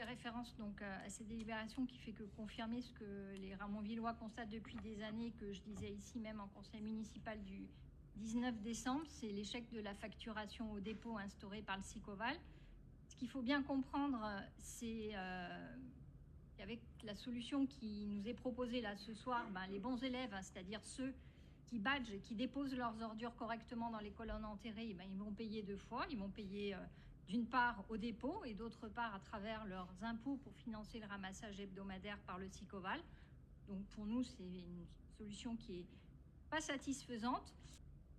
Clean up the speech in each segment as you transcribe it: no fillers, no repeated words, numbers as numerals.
référence donc à ces délibérations qui fait que confirmer ce que les Ramonvillois constatent depuis des années, que je disais ici même en conseil municipal du 19 décembre, c'est l'échec de la facturation au dépôt instaurée par le SICOVAL. Ce qu'il faut bien comprendre, c'est qu'avec la solution qui nous est proposée là ce soir, les bons élèves, c'est-à-dire ceux qui badgent, qui déposent leurs ordures correctement dans les colonnes enterrées, ils vont payer deux fois. Ils vont payer d'une part au dépôt et d'autre part à travers leurs impôts pour financer le ramassage hebdomadaire par le SICOVAL. Donc pour nous, c'est une solution qui est pas satisfaisante.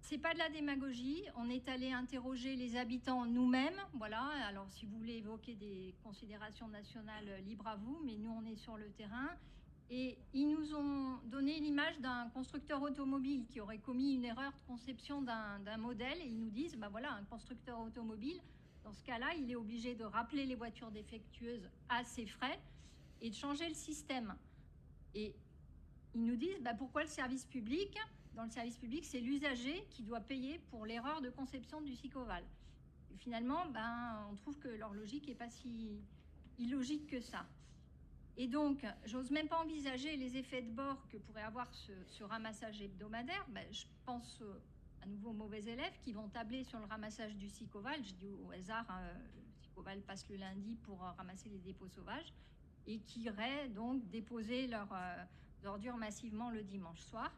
C'est pas de la démagogie. On est allé interroger les habitants nous-mêmes. Voilà. Alors si vous voulez évoquer des considérations nationales, libre à vous, mais nous on est sur le terrain. Et ils nous ont donné l'image d'un constructeur automobile qui aurait commis une erreur de conception d'un modèle. Et ils nous disent, voilà, un constructeur automobile, dans ce cas-là, il est obligé de rappeler les voitures défectueuses à ses frais et de changer le système. Et ils nous disent, pourquoi le service public? Dans le service public, c'est l'usager qui doit payer pour l'erreur de conception du SICOVAL. Et finalement, on trouve que leur logique n'est pas si illogique que ça. Et donc, j'ose même pas envisager les effets de bord que pourrait avoir ce ramassage hebdomadaire. Je pense à nouveau aux mauvais élèves qui vont tabler sur le ramassage du SICOVAL. Je dis au hasard, le SICOVAL passe le lundi pour ramasser les dépôts sauvages et qui iraient donc déposer leurs ordures massivement le dimanche soir.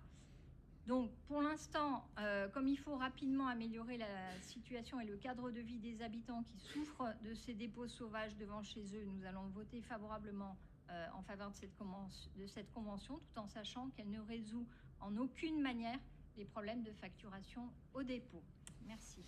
Donc, pour l'instant, comme il faut rapidement améliorer la situation et le cadre de vie des habitants qui souffrent de ces dépôts sauvages devant chez eux, nous allons voter favorablement en faveur de cette convention, tout en sachant qu'elle ne résout en aucune manière les problèmes de facturation au dépôt. Merci.